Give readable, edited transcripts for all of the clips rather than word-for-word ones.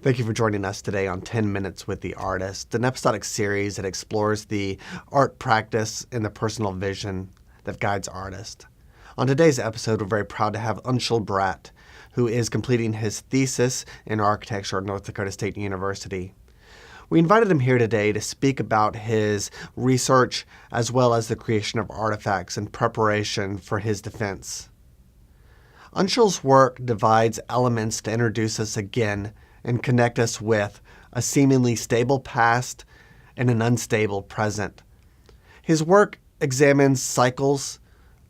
Thank you for joining us today on 10 Minutes with the Artist, an episodic series that explores the art practice and the personal vision that guides artists. On today's episode, we're very proud to have Anshul Brat, who is completing his thesis in architecture at North Dakota State University. We invited him here today to speak about his research as well as the creation of artifacts in preparation for his defense. Anshul's work divides elements to introduce us again and connect us with a seemingly stable past and an unstable present. His work examines cycles,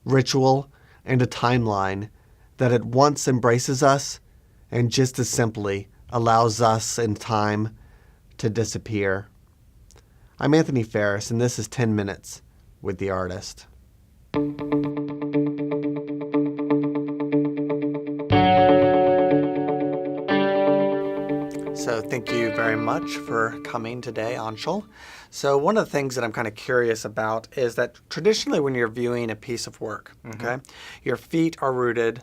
ritual, and a timeline that at once embraces us and just as simply allows us in time to disappear. I'm Anthony Ferris, and this is 10 Minutes with the Artist. So thank you very much for coming today, Anshul. So one of the things that I'm kind of curious about is that traditionally when you're viewing a piece of work, okay, your feet are rooted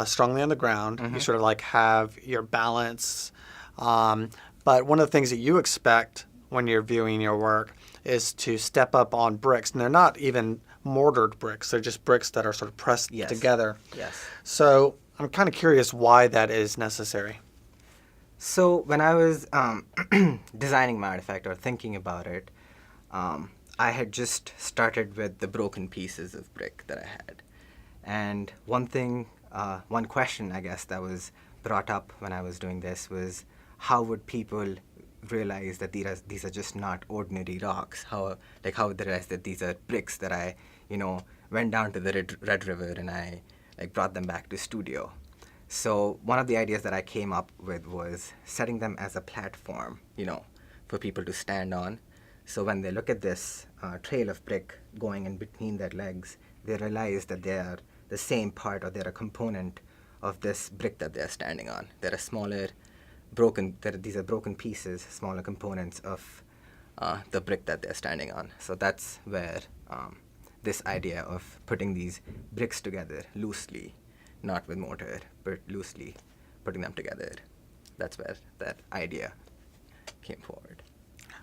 strongly on the ground. You sort of like have your balance. But one of the things that you expect when you're viewing your work is to step up on bricks. And they're not even mortared bricks. They're just bricks that are sort of pressed together. Yes. So I'm kind of curious why that is necessary. So when I was designing my artifact or thinking about it, I had just started with the broken pieces of brick that I had. And one question, I guess, that was brought up when I was doing this was, how would people realize that these are just not ordinary rocks? How would they realize that these are bricks that I, went down to the Red River and I brought them back to studio? So one of the ideas that I came up with was setting them as a platform, for people to stand on. So when they look at this trail of brick going in between their legs, they realize that they are the same part or they're a component of this brick that they're standing on. They're a smaller, these are broken pieces, smaller components of the brick that they're standing on. So that's where this idea of putting these bricks together loosely, not with mortar, but loosely putting them together. That's where that idea came forward.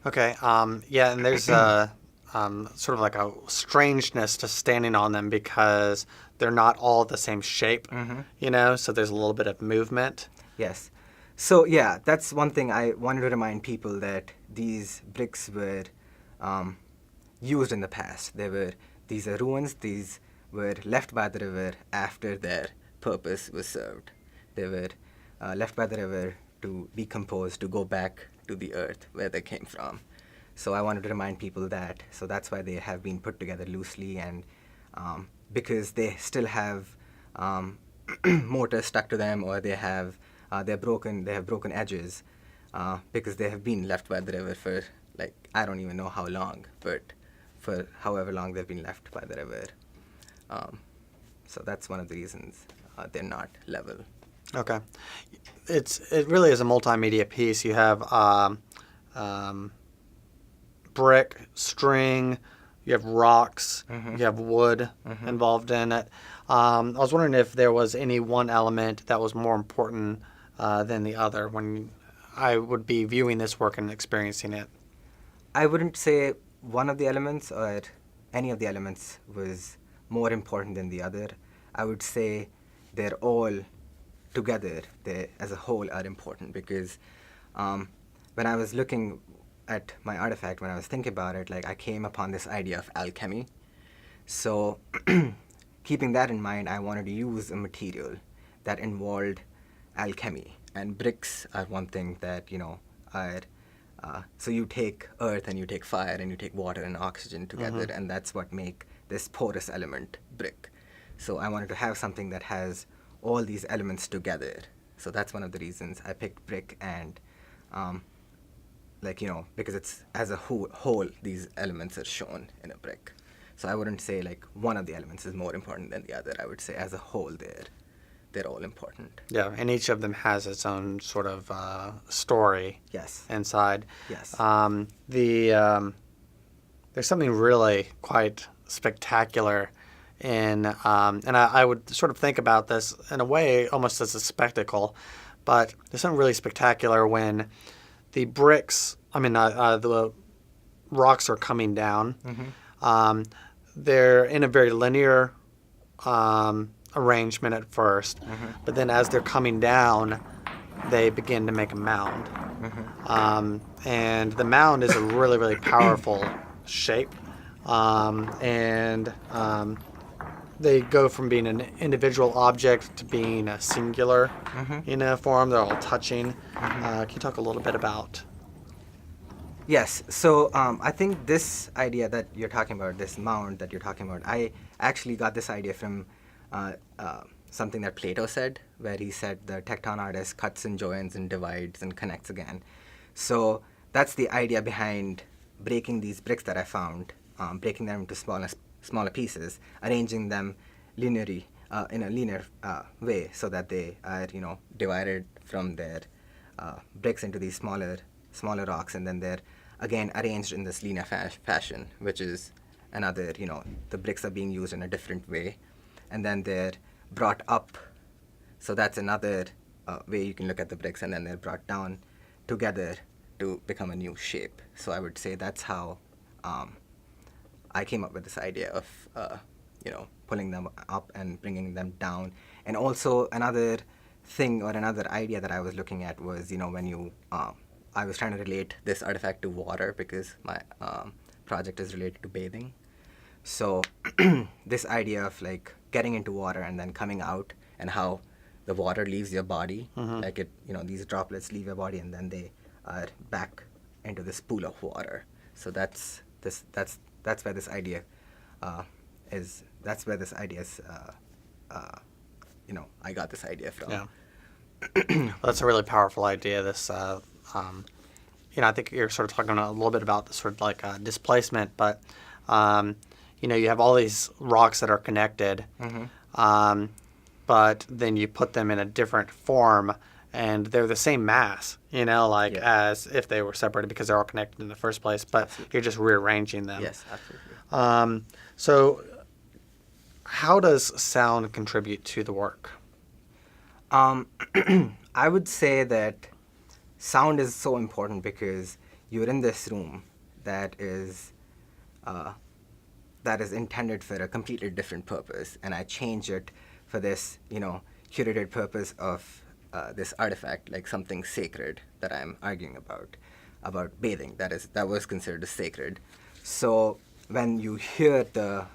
Okay. And there's sort of like a strangeness to standing on them because they're not all the same shape, so there's a little bit of movement. Yes. So, that's one thing I wanted to remind people, that these bricks were used in the past. These are ruins. These were left by the river after their purpose was served. They were left by the river to decompose, to go back to the earth where they came from. So I wanted to remind people that. So that's why they have been put together loosely, and because they still have mortar stuck to them, or they have broken edges, because they have been left by the river for I don't even know how long, but for however long they've been left by the river. So that's one of the reasons they're not level. Okay. It really is a multimedia piece. You have brick, string, you have rocks, you have wood involved in it. I was wondering if there was any one element that was more important than the other when I would be viewing this work and experiencing it. I wouldn't say one of the elements or any of the elements was more important than the other. I would say they're all together, they as a whole are important, because when I was looking at my artifact, when I was thinking about it, I came upon this idea of alchemy. So keeping that in mind, I wanted to use a material that involved alchemy, and bricks are one thing that so you take earth and you take fire and you take water and oxygen together, and that's what make this porous element brick. So I wanted to have something that has all these elements together. So that's one of the reasons I picked brick, and because it's as a whole these elements are shown in a brick. So I wouldn't say one of the elements is more important than the other. I would say as a whole they're all important. Yeah, and each of them has its own sort of story. Yes. Inside. Yes. There's something really quite spectacular in, and I would sort of think about this in a way almost as a spectacle, But there's something really spectacular when the the rocks are coming down. They're in a very linear arrangement at first, but then as they're coming down, they begin to make a mound. And the mound is a really, really powerful shape. They go from being an individual object to being a singular, form. They're all touching. Can you talk a little bit about? Yes. So I think this idea that you're talking about, this mound that you're talking about, I actually got this idea from something that Plato said, where he said the tecton artist cuts and joins and divides and connects again. So that's the idea behind breaking these bricks that I found, breaking them into smaller pieces, arranging them linearly in a linear way, so that they are divided from their bricks into these smaller rocks, and then they're again arranged in this linear fashion, which is another, the bricks are being used in a different way, and then they're brought up. So that's another way you can look at the bricks, and then they're brought down together to become a new shape. So I would say that's how I came up with this idea of pulling them up and bringing them down. And also another thing or another idea that I was looking at was when I was trying to relate this artifact to water, because my project is related to bathing. So this idea of like getting into water and then coming out, and how the water leaves your body, like these droplets leave your body and then they are back into this pool of water. So that's where this idea is. That's where this idea is. I got this idea from. Yeah. Well, that's a really powerful idea. This, I think you're sort of talking a little bit about the sort of like displacement, but you have all these rocks that are connected, but then you put them in a different form, and they're the same mass, as if they were separated, because they're all connected in the first place, but absolutely. You're just rearranging them. Yes, absolutely. So how does sound contribute to the work? I would say that sound is so important because you're in this room that is intended for a completely different purpose, and I change it for this, curated purpose of this artifact, like something sacred that I'm arguing about bathing. That was considered as sacred. So when you hear the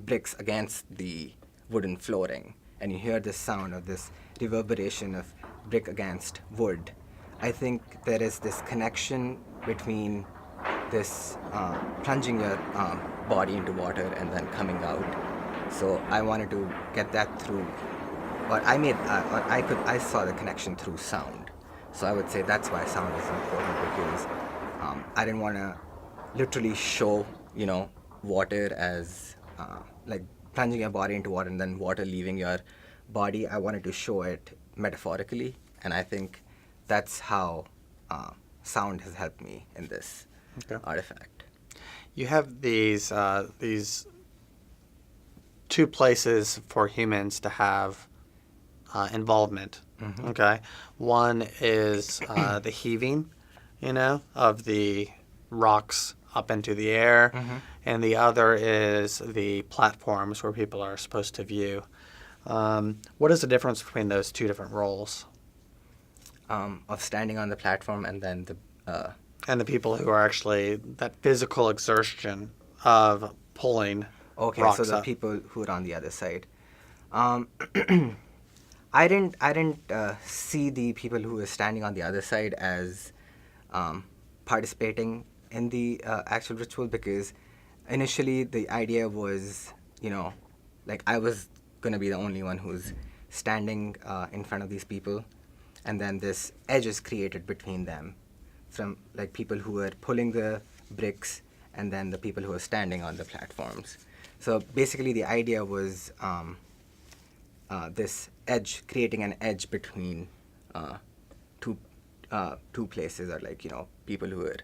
bricks against the wooden flooring, and you hear this sound of this reverberation of brick against wood, I think there is this connection between this plunging your body into water and then coming out. So I wanted to get that through, but I saw the connection through sound. So I would say that's why sound is important, because I didn't want to literally show water as like plunging your body into water and then water leaving your body. I wanted to show it metaphorically, and I think that's how sound has helped me in this artifact. You have these two places for humans to have involvement. Okay, one is the heaving, of the rocks up into the air, and the other is the platforms where people are supposed to view. What is the difference between those two different roles? Of standing on the platform and then and the people who are actually that physical exertion of pulling rocks so the up. people who are on the other side. I didn't see the people who were standing on the other side as participating in the actual ritual, because initially the idea was, like I was going to be the only one who's standing in front of these people, and then this edge is created between them from like people who are pulling the bricks and then the people who are standing on the platforms. So basically the idea was this edge, creating an edge between two places, or like, people who are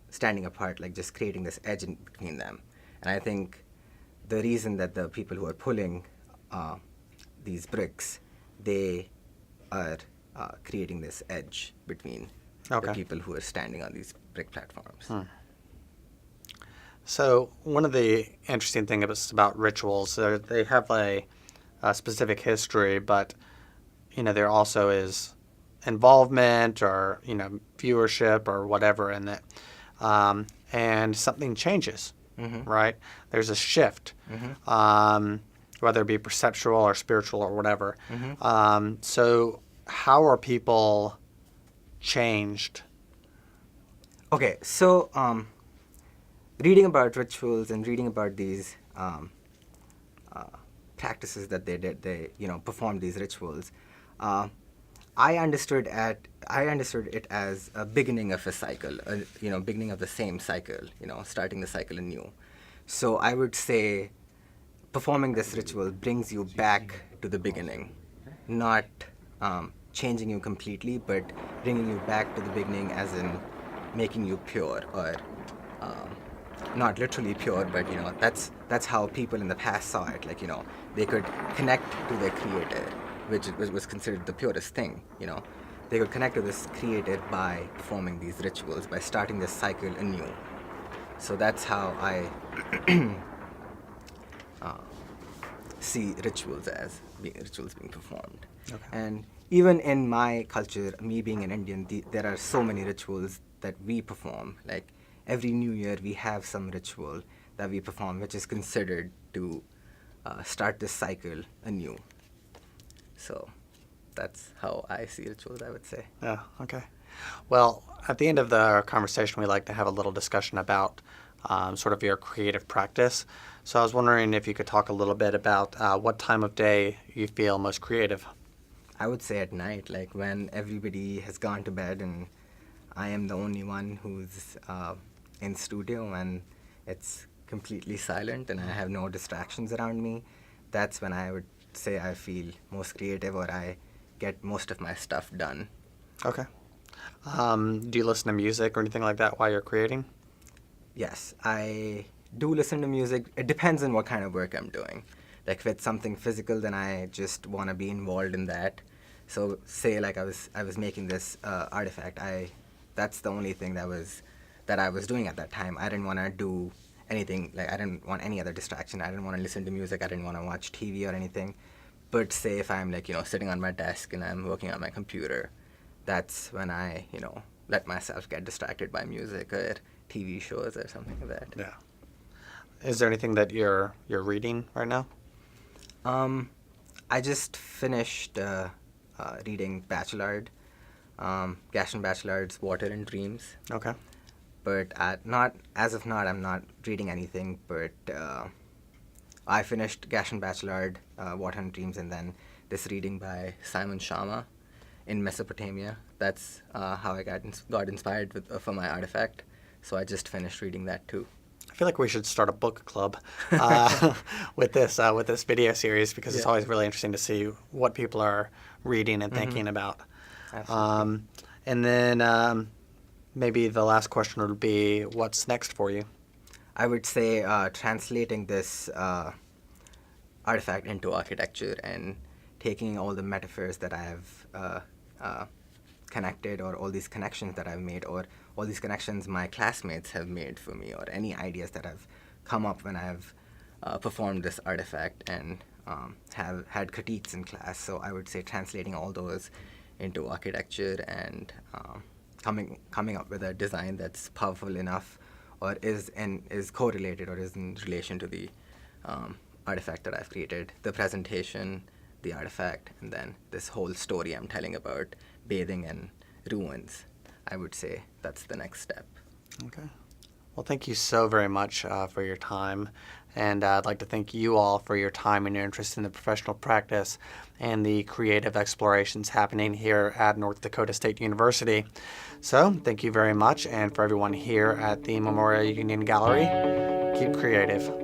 standing apart, like just creating this edge in between them. And I think the reason that the people who are pulling these bricks, they are creating this edge between Okay. the people who are standing on these brick platforms. So one of the interesting things about rituals, they have a specific history, but there also is involvement or viewership or whatever in it, and something changes, right? There's a shift, whether it be perceptual or spiritual or whatever. So how are people changed? Okay, so reading about rituals and reading about these practices that they performed these rituals, I understood it as a beginning of a cycle, beginning of the same cycle, starting the cycle anew. So I would say performing this ritual brings you back to the beginning, not changing you completely, but bringing you back to the beginning, as in making you pure, or not literally pure, but that's how people in the past saw it. Like they could connect to their creator, which was considered the purest thing. They could connect to this creator by performing these rituals, by starting this cycle anew. So that's how I see rituals as rituals being performed. Okay. And even in my culture, me being an Indian, there are so many rituals that we perform. Like every New Year, we have some ritual that we perform, which is considered to start this cycle anew. So that's how I see rituals, I would say. Yeah, okay. Well, at the end of the conversation, we like to have a little discussion about sort of your creative practice. So I was wondering if you could talk a little bit about what time of day you feel most creative. I would say at night, like when everybody has gone to bed and I am the only one who's in studio and it's completely silent and I have no distractions around me. That's when I would say I feel most creative, or I get most of my stuff done. Okay. Do you listen to music or anything like that while you're creating? Yes, I do listen to music. It depends on what kind of work I'm doing. Like if it's something physical, then I just want to be involved in that. So say like I was making this artifact. That's the only thing that I was doing at that time. I didn't want to do anything, like I didn't want any other distraction. I didn't want to listen to music. I didn't want to watch TV or anything. But say if I'm like, sitting on my desk and I'm working on my computer, that's when I, let myself get distracted by music or TV shows or something like that. Yeah. Is there anything that you're reading right now? I just finished reading Bachelard, Gaston Bachelard's Water and Dreams. Okay. But not as of now, I'm not reading anything. But I finished Gaston Bachelard, Water and Dreams, and then this reading by Simon Sharma in Mesopotamia. That's how I got inspired for my artifact. So I just finished reading that too. I feel like we should start a book club with this video series, because it's always really interesting to see what people are reading and thinking about. Absolutely. And then maybe the last question would be, what's next for you? I would say translating this artifact into architecture and taking all the metaphors that I have connected, or all these connections that I've made, or all these connections my classmates have made for me, or any ideas that have come up when I've performed this artifact and have had critiques in class. So I would say translating all those into architecture and coming up with a design that's powerful enough, or is correlated or is in relation to the artifact that I've created, the presentation, the artifact, and then this whole story I'm telling about bathing in ruins. I would say that's the next step. Okay. Well, thank you so very much for your time. And I'd like to thank you all for your time and your interest in the professional practice and the creative explorations happening here at North Dakota State University. So thank you very much. And for everyone here at the Memorial Union Gallery, keep creative.